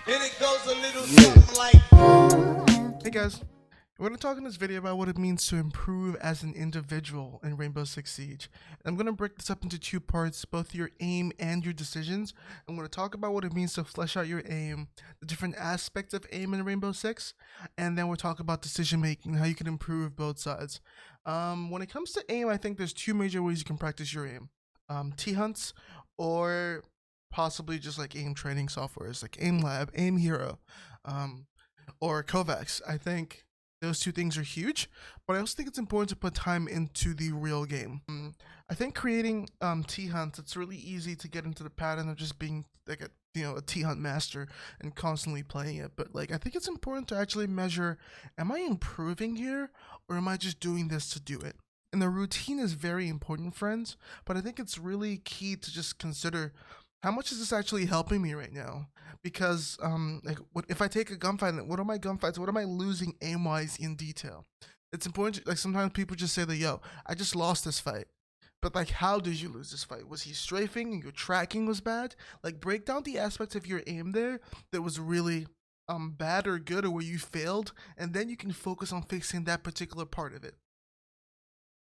And it goes a little something like. Hey guys, we're going to talk in this video about what it means to improve as an individual in Rainbow Six Siege. I'm going to break this up into two parts, both your aim and your decisions. I'm going to talk about what it means to flesh out your aim, the different aspects of aim in Rainbow Six, and then we'll talk about decision making, how you can improve both sides. When it comes to aim, I think there's two major ways you can practice your aim. T-hunts or possibly just like aim training softwares like Aim Lab, Aim Hero, or Kaosx. I think those two things are huge, but I also think it's important to put time into the real game. I think creating T-hunts, it's really easy to get into the pattern of just being like a T-hunt master and constantly playing it. But like I think it's important to actually measure, am I improving here or am I just doing this to do it? And the routine is very important, friends, but I think it's really key to just consider how much is this actually helping me right now? Because like if I take a gunfight, what are my gunfights? What am I losing aim wise in detail? It's important. Like sometimes people just say that, yo, I just lost this fight. But like, how did you lose this fight? Was he strafing and your tracking was bad? Like, break down the aspects of your aim there that was really bad or good, or where you failed, and then you can focus on fixing that particular part of it.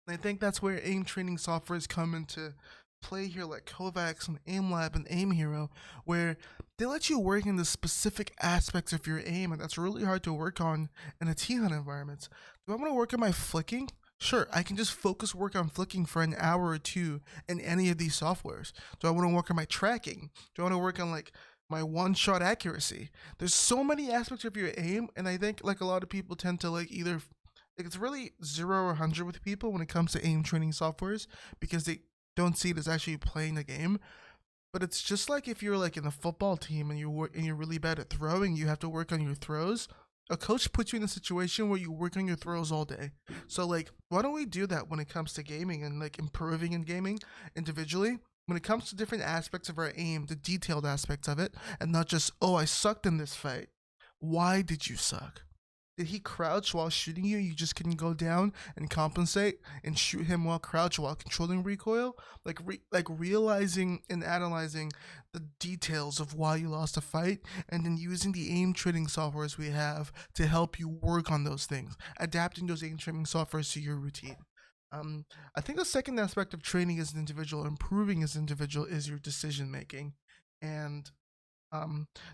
And I think that's where aim training softwares come into play here, like Kaosx and Aim Lab and Aim Hero, where they let you work in the specific aspects of your aim, and that's really hard to work on in a T-hunt environment. Do I want to work on my flicking? Sure, I can just focus work on flicking for an hour or two in any of these softwares. Do I want to work on my tracking? Do I want to work on like my one-shot accuracy? There's so many aspects of your aim, and I think like a lot of people tend to like either like it's really 0 or 100 with people when it comes to aim training softwares because they don't see it as actually playing the game. But it's just like if you're like in a football team and you're really bad at throwing, you have to work on your throws. A coach puts you in a situation where you work on your throws all day. So like, why don't we do that when it comes to gaming and like improving in gaming individually? When it comes to different aspects of our aim, the detailed aspects of it, and not just, oh, I sucked in this fight. Why did you suck? Did he crouch while shooting you? You just couldn't go down and compensate and shoot him while crouch while controlling recoil. Like realizing and analyzing the details of why you lost a fight, and then using the aim training softwares we have to help you work on those things, adapting those aim training softwares to your routine. I think the second aspect of training as an individual, improving as an individual, is your decision making, and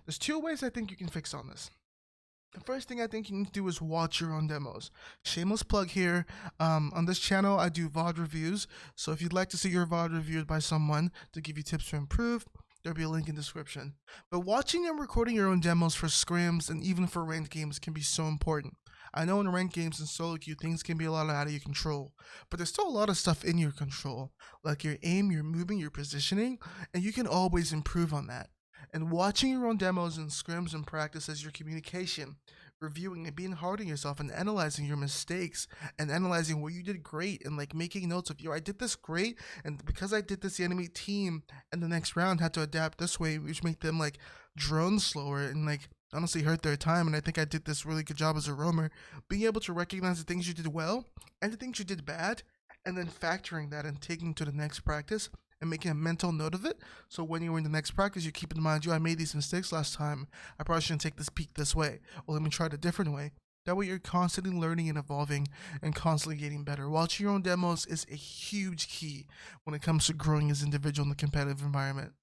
there's two ways I think you can fix on this. The first thing I think you need to do is watch your own demos. Shameless plug here. On this channel, I do VOD reviews. So if you'd like to see your VOD reviewed by someone to give you tips to improve, there'll be a link in the description. But watching and recording your own demos for scrims and even for ranked games can be so important. I know in ranked games and solo queue, things can be a lot out of your control, but there's still a lot of stuff in your control, like your aim, your moving, your positioning, and you can always improve on that. And watching your own demos and scrims and practice as your communication, reviewing and being hard on yourself and analyzing your mistakes and analyzing where you did great and like making notes of, yo, I did this great, and because I did this, the enemy team in the next round had to adapt this way, which made them like drone slower and like honestly hurt their time. And I think I did this really good job as a roamer, being able to recognize the things you did well and the things you did bad, and then factoring that and taking to the next practice and making a mental note of it. So when you're in the next practice, you keep in mind, yo, I made these mistakes last time. I probably shouldn't take this peak this way. Well, let me try it a different way. That way you're constantly learning and evolving and constantly getting better. Watching your own demos is a huge key when it comes to growing as an individual in the competitive environment.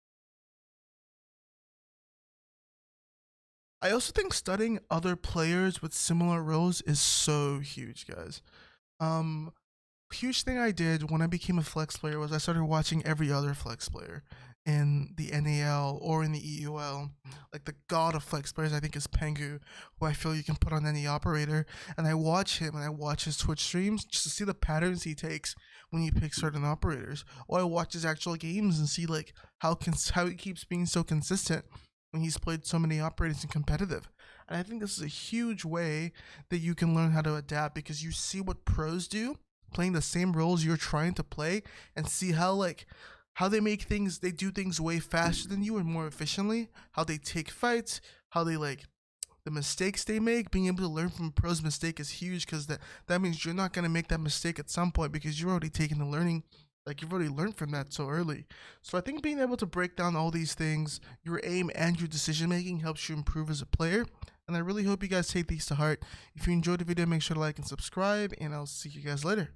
I also think studying other players with similar roles is so huge, guys. Um, Huge thing I did when I became a flex player was I started watching every other flex player in the NAL or in the EUL. Like the god of flex players, I think, is Pengu, who I feel you can put on any operator. And I watch him and I watch his Twitch streams just to see the patterns he takes when he picks certain operators. Or I watch his actual games and see like how he keeps being so consistent when he's played so many operators in competitive. And I think this is a huge way that you can learn how to adapt, because you see what pros do playing the same roles you're trying to play, and see how they make things, they do things way faster than you and more efficiently, how they take fights, how they like the mistakes they make. Being able to learn from a pro's mistake is huge, because that means you're not going to make that mistake at some point because you're already taking the learning Like, you've already learned from that so early. So I think being able to break down all these things, your aim and your decision making, helps you improve as a player. And I really hope you guys take these to heart. If you enjoyed the video, make sure to like and subscribe, and I'll see you guys later.